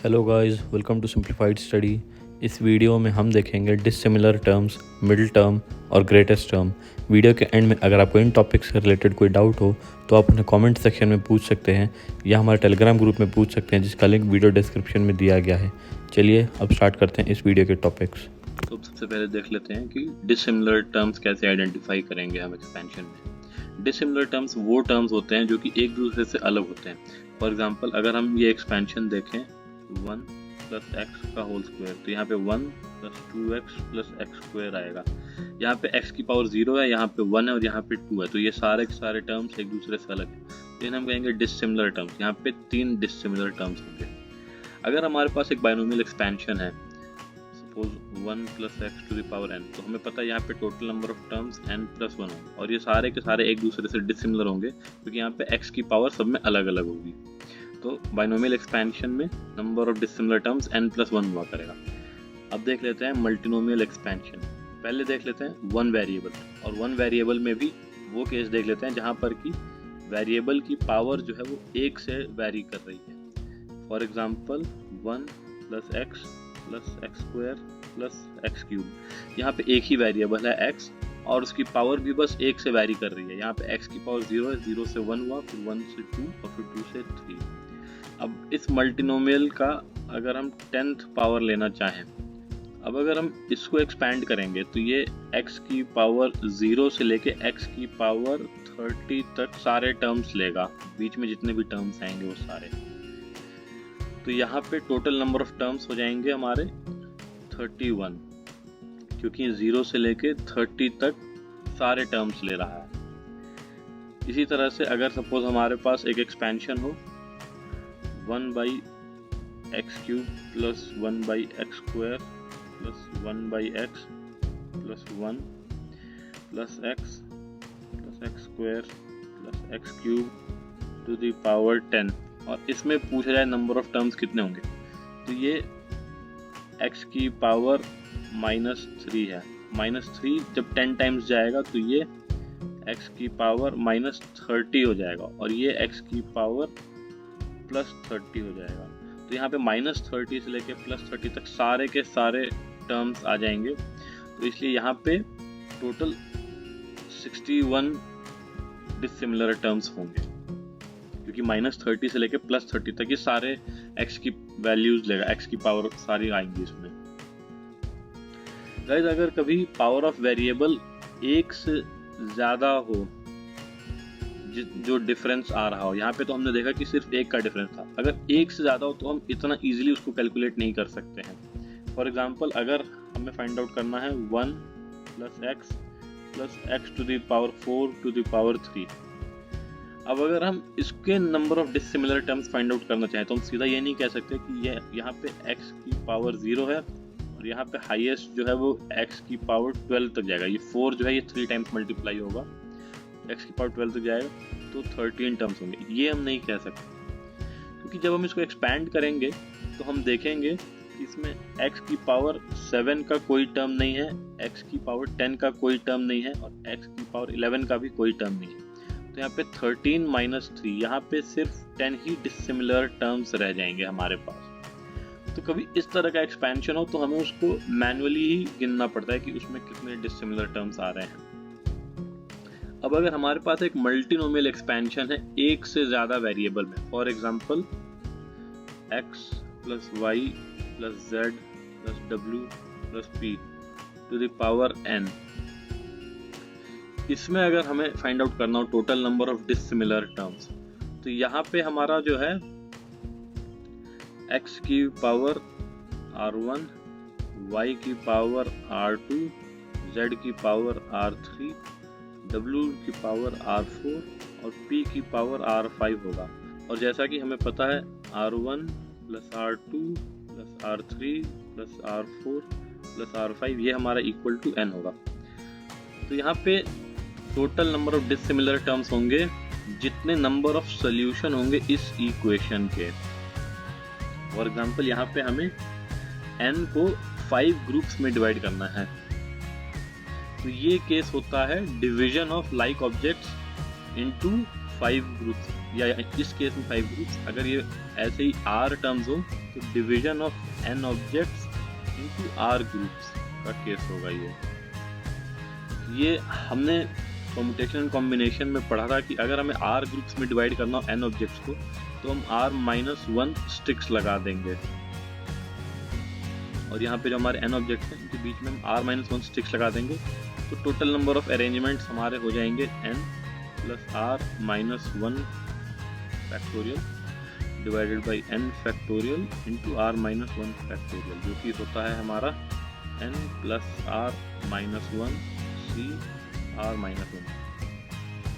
Hello guys, welcome to simplified study. इस video में हम देखेंगे डिसिमिलर टर्म्स, मिडिल टर्म और ग्रेटेस्ट टर्म। वीडियो के एंड में अगर आपको इन टॉपिक से रिलेटेड कोई डाउट हो तो आप उन्हें कमेंट सेक्शन में पूछ सकते हैं या हमारे टेलीग्राम ग्रुप में पूछ सकते हैं, जिसका लिंक वीडियो डिस्क्रिप्शन में दिया गया है। चलिए अब स्टार्ट करते हैं इस वीडियो के टॉपिक्स। तो सबसे पहले देख लेते हैं कि डिसिमिलर टर्म्स कैसे आइडेंटिफाई करेंगे हम एक्सपेंशन में। डिसिमिलर टर्म्स वो टर्म्स होते हैं जो कि एक दूसरे से अलग होते हैं। फॉर एग्जांपल अगर हम ये एक्सपेंशन देखें 1 प्लस एक्स का होल स्क्वायर, तो यहाँ पे 1 plus 2x plus x square आएगा। यहाँ पे x की पावर 0 है, यहाँ पे 1 है और यहाँ पे 2 है, तो ये सारे के सारे टर्म्स एक दूसरे से अलग है। इन्हें हम कहेंगे डिसिमिलर टर्म्स। यहाँ पे 3 डिसिमिलर टर्म्स होंगे। अगर हमारे पास एक बाइनोमियल एक्सपेंशन है, suppose 1 plus x to the power n, तो हमें पता है यहाँ पे total number of terms n plus 1 होंगे और ये सारे के सारे एक दूसरे से डिसिमिलर होंगे क्योंकि यहाँ पे x की पावर सब में अलग अलग होगी। तो बाइनोमियल एक्सपेंशन में number of dissimilar terms n plus 1 हुआ करेगा। अब देख लेते हैं मल्टीनोमियल एक्सपेंशन। पहले देख लेते हैं वन वेरिएबल, और वन वेरिएबल में भी वो केस देख लेते हैं जहाँ पर कि वेरिएबल की पावर जो है वो एक से वेरी कर रही है। For example 1 plus x plus x square plus x cube, यहाँ पे एक ही वेरिएबल है x और उसकी पावर भी बस एक से वेरी कर रही है। यहाँ पे x की पावर 0 है, 0 से 1 हुआ, फिर 1 से 2 और फिर 2 से 3। अब इस मल्टीनोमियल का अगर हम 10th पावर लेना चाहें, अब अगर हम इसको एक्सपैंड करेंगे तो ये x की पावर 0 से लेके x की पावर 30 तक सारे टर्म्स लेगा, बीच में जितने भी टर्म्स आएंगे वो सारे। तो यहाँ पे टोटल नंबर ऑफ टर्म्स हो जाएंगे हमारे 31, क्योंकि 0 से लेके 30 तक सारे टर्म्स ले रहा है। इसी तरह से अगर सपोज हमारे पास एक एक्सपेंशन हो 1 by x cube plus 1 by x square plus 1 by x plus 1 plus x square plus x cube two the power 10, और इसमें पूछा जाए नंबर ऑफ टर्म्स कितने होंगे, तो ये x की पावर -3 है। -3 जब 10 टाइम्स जाएगा तो ये x की पावर -30 हो जाएगा और ये x की पावर +30 हो जाएगा। तो यहाँ पे -30 से लेके +30 तक सारे के सारे टर्म्स आ जाएंगे। तो इसलिए यहाँ पे टोटल 61 डिसिमिलर टर्म्स होंगे, क्योंकि -30 से लेके +30 तक ये सारे x की वैल्यूज लेगा, x की पावर सारी आएंगी इसमें। गाइस, अगर कभी पावर ऑफ वेरिएबल एक से ज्यादा हो, जो डिफरेंस आ रहा हो, यहाँ पे तो हमने देखा कि सिर्फ एक का डिफरेंस था, अगर एक से ज्यादा हो तो हम इतना इजीली उसको कैलकुलेट नहीं कर सकते हैं। फॉर एग्जांपल अगर हमें फाइंड आउट करना है 1 plus x to the power 4 to the power 3, अब अगर हम इसके number of dissimilar terms find out करना चाहें तो हम सीधा ये नहीं कह सकते कि ये यहाँ पे x की पावर 0 है और यहाँ पे हाईएस्ट जो है वो x की पावर 12 तक जाएगा। ये 4 जो है ये 3 टाइम्स मल्टीप्लाई होगा, x की पावर 12 तक जाएगा तो 13 टर्म्स होंगे। ये हम नहीं कह सकते, क्योंकि जब हम इसको एक्सपैंड करेंगे तो हम देखेंगे कि इसमें x की पावर 7 का कोई टर्म नहीं है, x की पावर 10 का कोई टर्म नहीं है और x की पावर 11 का भी कोई टर्म नहीं है। तो यहाँ पे 13 माइनस 3, यहाँ पे सिर्फ 10 ही डिसिमिलर टर्म्स रह जाएंगे हमारे पास। तो कभी इस तरह का एक्सपेंशन हो तो हमें उसको मैन्युअली ही गिनना पड़ता है कि उसमें कितने डिसिमिलर टर्म्स आ रहे हैं। अब अगर हमारे पास एक मल्टीनोमियल एक्सपेंशन है एक से ज्यादा वेरिएबल में, for example x plus y plus z plus डब्ल्यू plus p to the power n, इसमें अगर हमें फाइंड आउट करना हो total number of dissimilar terms, तो यहाँ पे हमारा जो है x की पावर r1, y की पावर r2, z की पावर r3, w की पावर r4 और p की पावर r5 होगा। और जैसा कि हमें पता है r1 plus r2 plus r3 plus r4 plus r5 ये हमारा इक्वल टू n होगा। तो यहाँ पे total number of dissimilar terms होंगे जितने नंबर ऑफ सॉल्यूशन होंगे इस इक्वेशन के। फॉर एग्जांपल यहाँ पे हमें n को 5 ग्रुप्स में डिवाइड करना है, तो ये केस होता है division of like objects into 5 groups, या इस केस में 5 ग्रुप्स, अगर ये ऐसे ही r टर्म्स हो तो division of n objects into r groups का केस होगा। ये हमने परम्यूटेशन एंड कॉम्बिनेशन में पढ़ा था कि अगर हमें r ग्रुप्स में डिवाइड करना हो n ऑब्जेक्ट्स को तो हम r-1 स्टिक्स लगा देंगे, और यहाँ पे जो हमारे n ऑब्जेक्ट्स हैं उनके बीच में हम r-1 स्टिक्स लगा देंगे, तो टोटल नंबर ऑफ अरेंजमेंट्स हमारे हो जाएंगे n plus r-1 factorial divided by n factorial into r-1 factorial, जो कि होता है हमारा n plus r-1 c r-1।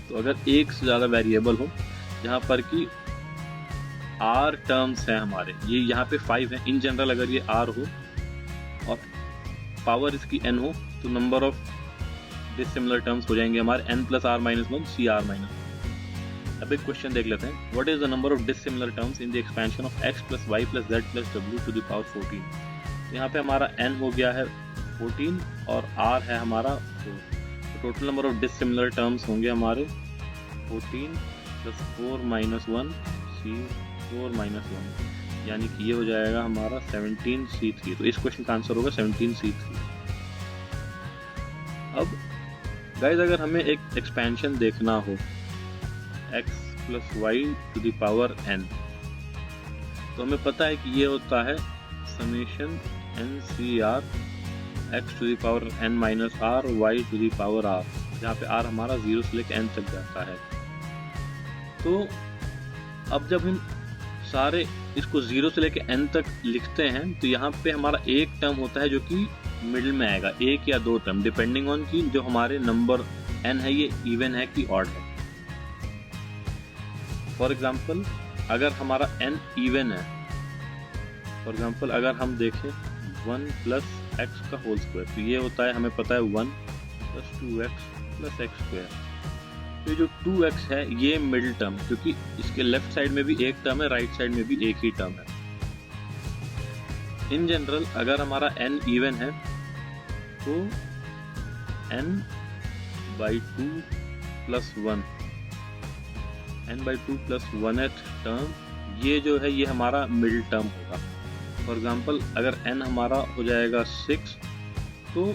तो अगर एक से ज़्यादा वेरिएबल हो जहाँ पर कि r टर्म्स हैं हमारे, ये यहाँ पे 5 है इन जनरल, अगर ये r हो और पावर इसकी n हो तो नंबर ऑफ डिसिमिलर टर्म्स हो जाएंगे हमारे n plus r-1 c r-1। अब एक क्वेश्चन देख लेते हैं, what is the number of dissimilar terms in the expansion of x plus y plus z plus w to the power 14। तो यहाँ पे हमारा n हो गया है 14 और r है हमारा 4, तो total number of dissimilar terms होंगे हमारे 14 प्लस 4-1 c 4-1, यानी कि ये हो जाएगा हमारा 17c3। तो इस क्वेश्चन का आंसर होगा 17c3। अब गाइस अगर हमें एक एक्सपेंशन देखना हो x plus y to the power n, तो हमें पता है कि ये होता है summation NCR x to the power n minus r y to the power r, जहाँ पे r हमारा 0 से लेकर n तक जाता है। तो अब जब हम सारे इसको 0 से लेकर n तक लिखते हैं तो यहाँ पे हमारा एक टर्म होता है जो कि मिडिल में आएगा, एक या दो टर्म डिपेंडिंग ऑन कि जो हमारे नंबर n है ये इवन है कि ऑड है। फॉर एग्जाम्पल अगर हमारा n इवन है, फॉर एग्जाम्पल अगर हम देखें 1 प्लस एक्स का होल स्क्वायर, तो ये होता है हमें पता है 1 plus 2x plus x square. तो जो 2x है ये मिडिल टर्म, क्योंकि इसके लेफ्ट साइड में भी एक टर्म है, राइट साइड में भी एक ही टर्म है। इन जनरल अगर हमारा n इवन है तो n by 2 plus 1, n by 2 plus 1th term, ये जो है ये हमारा मिडिल टर्म होगा। फॉर एग्जाम्पल अगर n हमारा हो जाएगा 6, तो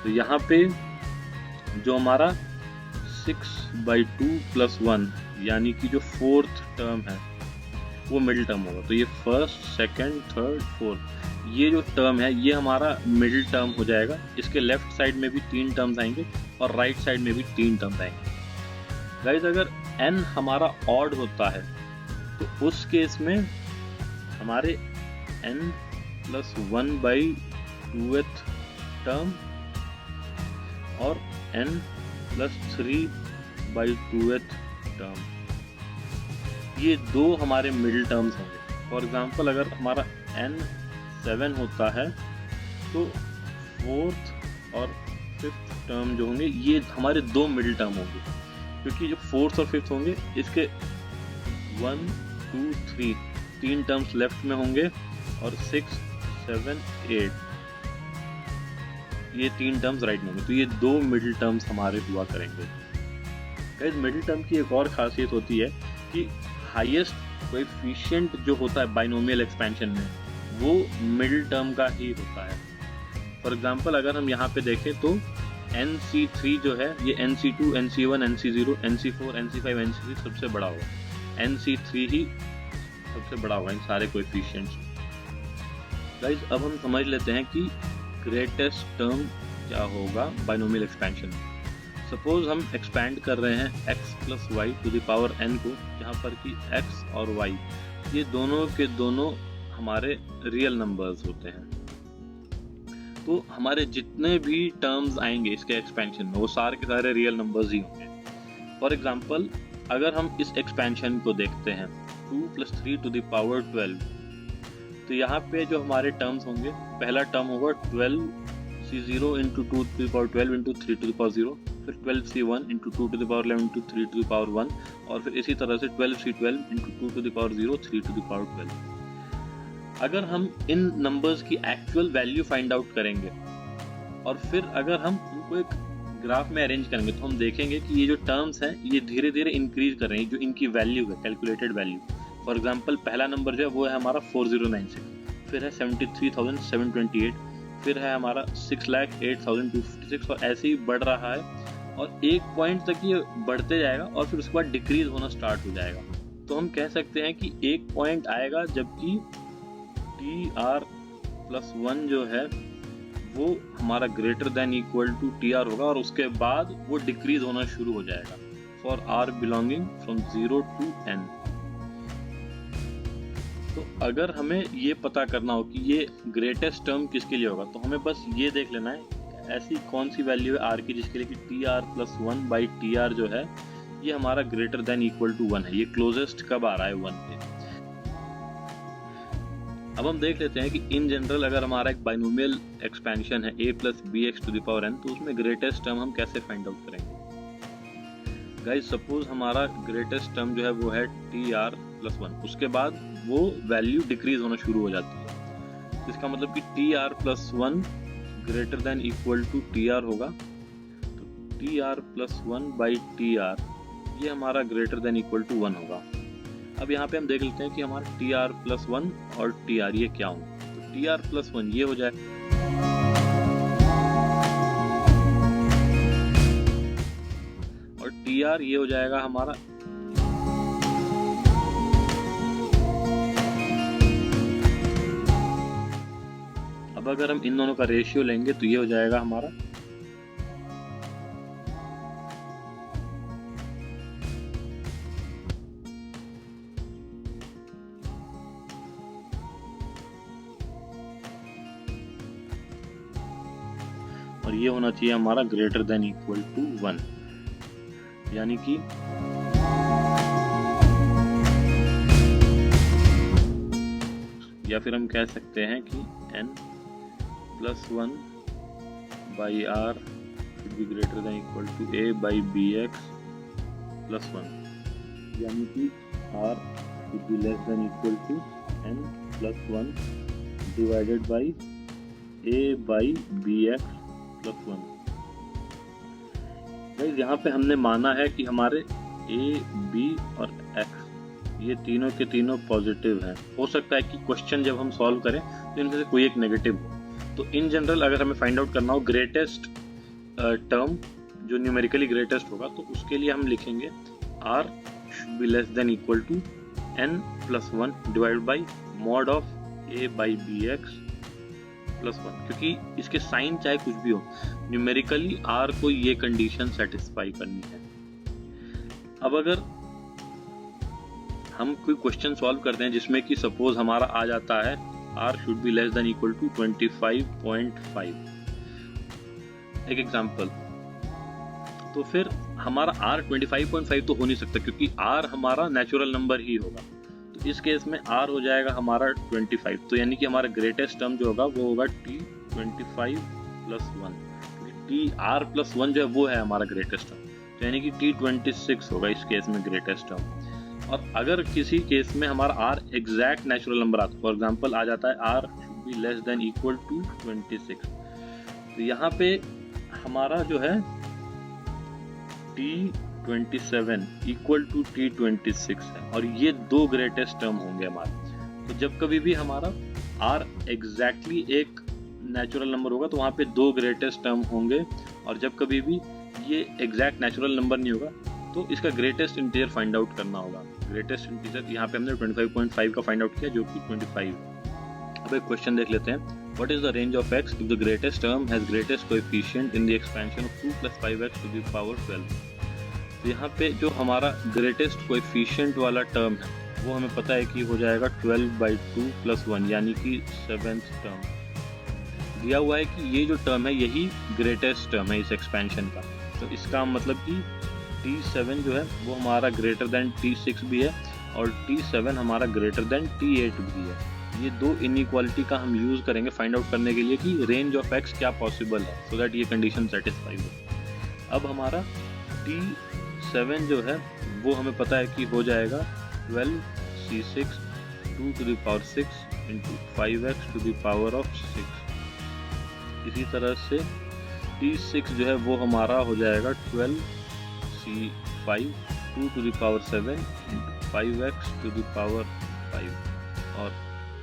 यहाँ पे जो हमारा 6/2 प्लस 1 यानी कि जो 4th टर्म है वो मिडिल टर्म होगा। तो ये फर्स्ट, सेकंड, थर्ड, फोर्थ, ये जो टर्म है ये हमारा मिडिल टर्म हो जाएगा। इसके लेफ्ट साइड में भी 3 टर्म्स आएंगे और राइट साइड में भी 3 टर्म्स आएंगे। गाइस अगर n हमारा ऑड होता है तो उस केस में हमारे n प्लस 1/2th टर्म और n प्लस 3/2th टर्म, ये दो हमारे मिडिल टर्म्स होंगे। फॉर एग्जाम्पल अगर हमारा n 7 होता है तो 4th और 5th टर्म जो होंगे ये हमारे दो मिडिल टर्म होंगे, क्योंकि जो 4th और 5th होंगे इसके 1, 2, 3 टर्म्स लेफ्ट में होंगे और 6, 7, 8 ये 3 टर्म्स राइट में होंगे। तो ये दो मिडिल टर्म्स हमारे हुआ करेंगे। गाइस मिडिल टर्म की एक और खासियत होती है कि हाईएस्ट कोएफिशिएंट जो होता है बाइनोमियल एक्सपेंशन में वो मिडिल टर्म का ही होता है। फॉर एग्जांपल अगर हम यहाँ पे देखें तो NC3 जो है ये NC2, NC1, NC0, NC4, NC5, NC6 सबसे बड़ा होगा। NC3 ही सबसे बड़ा होगा इन सारे कोएफिशिएंट्स। गाइस अब हम समझ लेते हैं कि ग्रेटेस्ट टर्म क्या होगा बाइनोमियल एक्सपेंशन में। सपोज हम एक्सपैंड कर रहे हैं x plus y to the power n को, जहाँ पर कि x और y ये दोनों के दोनों हमारे रियल नंबर्स होते हैं। तो हमारे जितने भी टर्म्स आएंगे इसके एक्सपेंशन में वो सारे के सारे रियल नंबर्स ही होंगे। फॉर एग्जाम्पल अगर हम इस एक्सपेंशन को देखते हैं 2 प्लस 3 टू द पावर 12, तो यहाँ पे जो हमारे टर्म्स होंगे पहला टर्म होगा 12c C0 into 2 to the power 12 into 3 to the power 0, फिर 12C1 into 2 to the power 11 into 3 to the power 1, और फिर इसी तरह से 12C12 into 2 to the power 0 3 to the power 12। अगर हम इन नंबर्स की एक्चुअल वैल्यू फाइंड आउट करेंगे और फिर अगर हम उनको एक ग्राफ में अरेंज करेंगे तो हम देखेंगे कि ये जो टर्म्स हैं ये धीरे धीरे इंक्रीज कर रही हैं, जो इनकी वैल्यू है कैलकुलेटेड वैल्यू। फॉर एग्जांपल पहला नंबर जो है वो है हमारा 4096, फिर है 73,728, फिर है हमारा 6,08,256 और ऐसे ही बढ़ रहा है और एक पॉइंट तक ये बढ़ते जाएगा और फिर उसके बाद डिक्रीज होना स्टार्ट हो जाएगा। तो हम कह सकते हैं कि एक पॉइंट आएगा जबकि TR+1 जो है वो हमारा greater than equal to TR होगा और उसके बाद वो डिक्रीज होना शुरू हो जाएगा for R belonging from 0 to N। तो अगर हमें ये पता करना हो कि ये ग्रेटेस्ट टर्म किसके लिए होगा तो हमें बस ये देख लेना है ऐसी कौन सी वैल्यू है R की जिसके लिए कि TR+1 बाई TR जो है ये हमारा ग्रेटर देन इक्वल टू 1 है। ये क्लोजेस्ट कब आ रहा है 1 पे। अब हम देख लेते हैं कि इन जनरल अगर हमारा एक बाइनोमियल एक्सपेंशन है a+bx to the power n तो उसमें ग्रेटेस्ट टर्म हम कैसे फाइंड आउट करेंगे। गाइस सपोज हमारा ग्रेटेस्ट टर्म जो है वो है TR+1, उसके बाद वो वैल्यू डिक्रीज होना शुरू हो जाती है। इसका मतलब कि TR+1 greater than equal to TR होगा, तो TR+1 बाई TR ये हमारा ग्रेटर देन इक्वल टू 1 होगा। अब यहाँ पे हम देख लेते हैं कि हमारा TR+1 और TR ये क्या होंगे। तो TR+1 ये हो जाएगा और TR ये हो जाएगा हमारा अब अगर हम इन दोनों का रेशियो लेंगे तो ये हो जाएगा हमारा और ये होना चाहिए हमारा ग्रेटर देन इक्वल टू 1, यानी कि या फिर हम कह सकते हैं कि n+1 by R should be greater than equal to a by bx plus 1, यानी कि R should be less than equal to n+1 divided by a by bx plus 1। Guys यहाँ पे हमने माना है कि हमारे a, b और x ये तीनों के तीनों पॉजिटिव हैं। हो सकता है कि क्वेश्चन जब हम सॉल्व करें तो इनमें से कोई एक नेगेटिव हो। तो इन जनरल अगर हमें फाइंड आउट करना हो ग्रेटेस्ट टर्म जो न्यूमेरिकली ग्रेटेस्ट होगा तो उसके लिए हम लिखेंगे R should be less than equal to n+1 divided by mod of a by bx plus 1, क्योंकि इसके साइन चाहे कुछ भी हो न्यूमेरिकली R को ये कंडीशन सेटिस्फाई करनी है। अब अगर हम कोई क्वेश्चन सॉल्व करते हैं जिसमें कि सपोज हमारा आ जाता है R should be less than equal to 25.5, एक एग्जांपल, तो फिर हमारा R 25.5 तो हो नहीं सकता क्योंकि R हमारा नेचुरल नंबर ही होगा। तो इस केस में R हो जाएगा हमारा 25, तो यानी कि हमारा ग्रेटेस्ट टर्म जो होगा वो होगा T25+1। TR+1 जो है वो है हमारा ग्रेटेस्ट टर्म, तो यानी कि T26 होगा इस केस में ग्रेटेस्ट टर्म। और अगर किसी केस में हमारा R एग्जैक्ट नेचुरल नंबर आता है, फॉर एग्जांपल आ जाता है R should be less than equal to 26, तो यहाँ पे हमारा जो है T27 इक्वल टू T26 है और ये दो ग्रेटेस्ट टर्म होंगे हमारे। तो जब कभी भी हमारा R एग्जैक्टली एक नेचुरल नंबर होगा तो वहाँ पे दो ग्रेटेस्ट टर्म होंगे, और जब कभी भी ये एग्जैक्ट नेचुरल नंबर नहीं होगा तो इसका ग्रेटेस्ट इंटीजर फाइंड आउट करना होगा। ग्रेटेस्ट इंटीजर यहाँ पे हमने 25.5 का फाइंड आउट किया जो कि 25 है। अब एक क्वेश्चन देख लेते हैं। What is the range of x if the greatest term has greatest coefficient in the expansion of 2 plus 5x to the power 12? तो यहाँ पे जो हमारा ग्रेटेस्ट कोएफिशिएंट वाला टर्म है वो हमें पता है कि हो जाएगा 12/2 + 1, यानी कि 7th टर्म। दिया हुआ है कि ये जो टर्म है यही ग्रेटेस्ट टर्म है इस एक्सपेंशन का, तो इसका मतलब कि T7 जो है वो हमारा ग्रेटर देन T6 भी है और T7 हमारा ग्रेटर देन T8 भी है। ये दो इनइक्वालिटी का हम यूज़ करेंगे फाइंड आउट करने के लिए कि रेंज ऑफ एक्स क्या पॉसिबल है, सो दैट ये कंडीशन सेटिस्फाई हो। अब हमारा T7 जो है वो हमें पता है कि हो जाएगा 12c6 2 to the power 6 into 5x to the power of 6। इसी तरह से T6 जो है वो हमारा हो जाएगा 12c5 2 to the power 7 into 5x to the power 5। और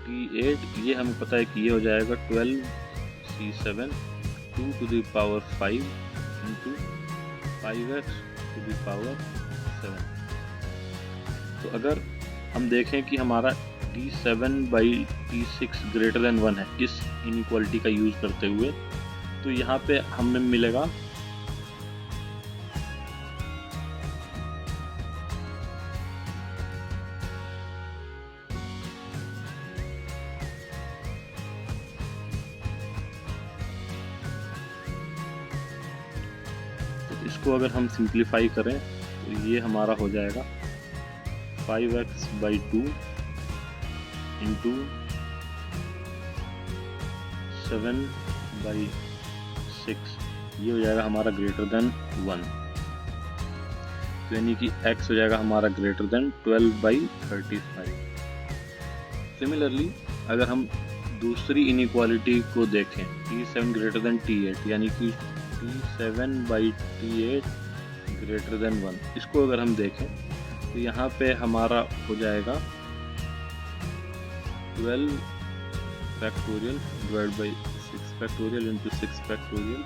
T8 ये हमें पता है कि ये हो जाएगा 12c7 2 to the power 5 into 5x to the power 7। तो अगर हम देखें कि हमारा T7 by T6 greater than 1 है इस इनइक्वालिटी का यूज़ करते हुए, तो यहाँ पे हमें मिलेगा तो इसको अगर हम सिंप्लीफाई करें तो ये हमारा हो जाएगा 5x बाई 2 इंटू 7 बाई 6, ये हो जाएगा हमारा ग्रेटर देन 1, तो यानी कि x हो जाएगा हमारा ग्रेटर देन 12 बाई 35। सिमिलरली अगर हम दूसरी इनइक्वालिटी को देखें T7 ग्रेटर देन T8, यानी कि T7 by T8 greater than 1, इसको अगर हम देखें तो यहाँ पे हमारा हो जाएगा 12 factorial divide by 6 factorial into 6 factorial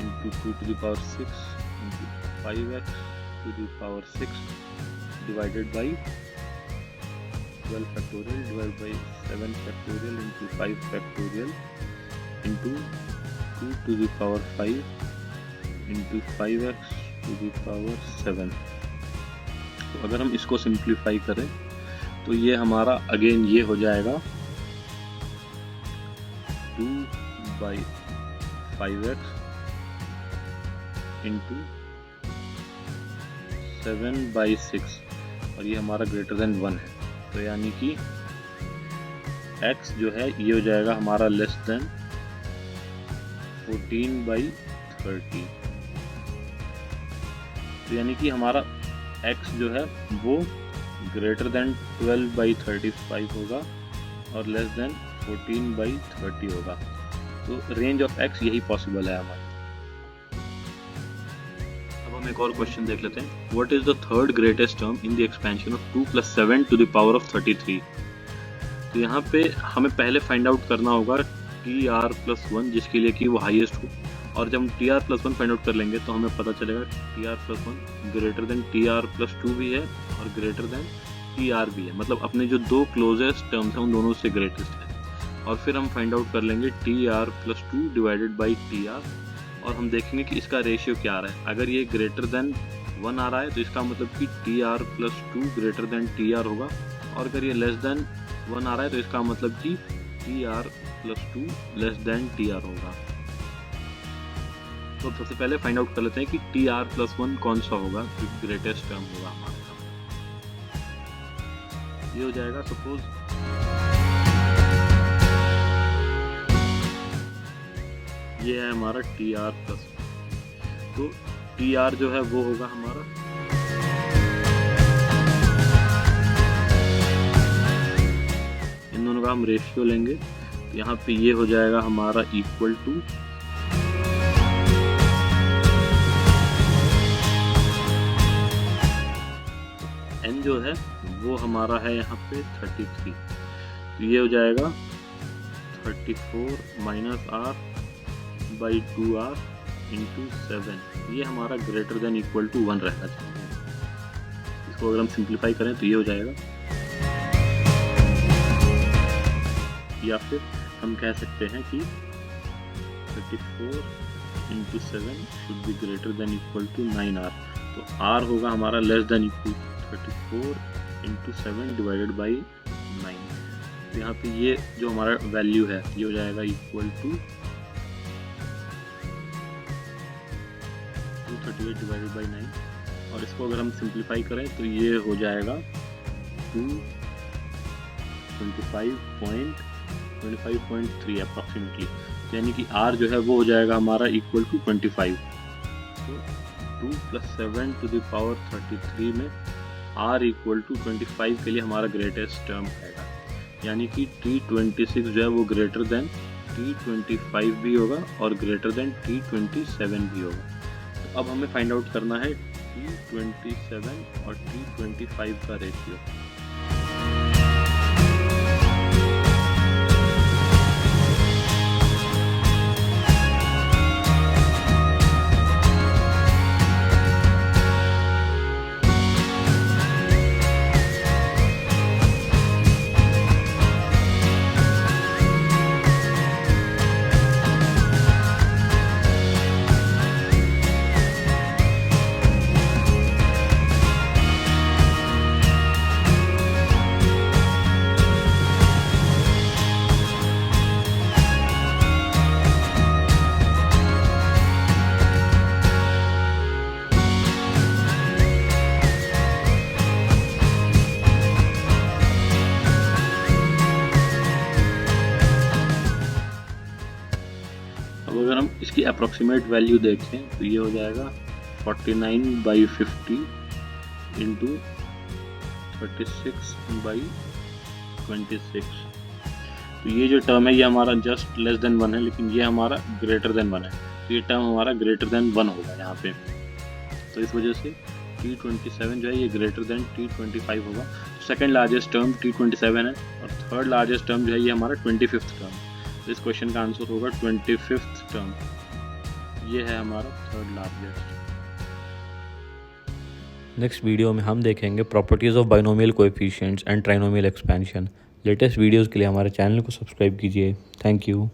into 2 to the power 6 into 5x to the power 6 divided by 12 factorial divide by 7 factorial into 5 factorial into 2 to the power 5 into 5x to the power 7। तो अगर हम इसको simplify करें तो ये हमारा again ये हो जाएगा 2 बाई 5x इंटू 7 बाई 6, और ये हमारा ग्रेटर देन 1 है, तो यानी कि x जो है ये हो जाएगा हमारा लेस देन 14 बाई 30, तो यानी कि हमारा x जो है वो ग्रेटर देन 12 बाई 35 होगा और लेस देन 14 बाई 30 होगा। तो रेंज ऑफ x यही पॉसिबल है हमारा। अब हम एक और क्वेश्चन देख लेते हैं। What is the third greatest term in the expansion of 2 + 7 to the power of 33। तो यहाँ पे हमें पहले फाइंड आउट करना होगा TR+1 जिसके लिए कि वो हाईएस्ट हो, और जब हम TR+1 फाइंड आउट कर लेंगे तो हमें पता चलेगा TR+1 ग्रेटर देन TR+2 भी है और ग्रेटर देन TR भी है, मतलब अपने जो दो क्लोजेस्ट टर्म्स हैं उन दोनों से ग्रेटेस्ट है। और फिर हम फाइंड आउट कर लेंगे TR+2 डिवाइडेड बाई TR, और हम देखेंगे कि इसका रेशियो क्या आ रहा है। अगर ये ग्रेटर देन 1 आ रहा है तो इसका मतलब कि TR+2 ग्रेटर देन TR होगा, और अगर ये लेस देन 1 आ रहा है तो इसका मतलब कि TR+2 लेस देन TR होगा। तो सबसे पहले फाइंड आउट कर लेते हैं कि TR+1 कौन सा होगा जो ग्रेटेस्ट टर्म होगा हमारे साथ। ये हो जाएगा सपोज ये है हमारा TR+1, तो TR जो है वो होगा हमारा इन दोनों का हम रेशियो लेंगे, तो यहाँ पे ये हो जाएगा हमारा इक्वल टू n जो है वो हमारा है यहाँ पे 33, तो ये हो जाएगा 34 minus r by 2r into 7, ये हमारा ग्रेटर देन इक्वल टू 1 रहना चाहिए। इसको अगर हम सिंप्लीफाई करें तो ये हो जाएगा, या फिर हम कह सकते हैं कि 34 into 7 should be greater than equal to 9r, तो r होगा हमारा less than equal 34 into 7 divided by 9। तो यहाँ पे ये जो हमारा वैल्यू है ये हो जाएगा इक्वल टू 238 डिवाइडेड बाई 9, और इसको अगर हम सिंप्लीफाई करें तो ये हो जाएगा 2 25.3 अप्रॉक्सीमेटली, यानी कि r जो है वो हो जाएगा हमारा इक्वल टू 25। तो 2 + 7 to the power 33 में r इक्वल टू 25 के लिए हमारा ग्रेटेस्ट टर्म आएगा, यानी कि T26 जो है वो ग्रेटर देन T25 भी होगा और ग्रेटर देन T27 भी होगा। तो अब हमें फाइंड आउट करना है T27 और T25 का रेशियो। अब अगर हम इसकी अप्रॉक्सीमेट वैल्यू देखें तो ये हो जाएगा 49/50 इंटू 36/26। तो ये जो टर्म है ये हमारा जस्ट लेस देन 1 है, लेकिन ये हमारा ग्रेटर देन 1 है, तो ये टर्म हमारा ग्रेटर देन 1 होगा यहाँ पे। तो इस वजह से T27 जो है ये ग्रेटर देन T25 होगा। सेकेंड लार्जेस्ट टर्म T27 है और थर्ड लार्जेस्ट टर्म जो है ये हमारा 25th टर्म। तो इस क्वेश्चन का आंसर होगा 25th टर्म, ये है हमारा थर्ड लार्जेस्ट। नेक्स्ट वीडियो में हम देखेंगे properties of binomial coefficients and trinomial expansion. Latest videos के लिए हमारे चैनल को सब्सक्राइब कीजिए। Thank you.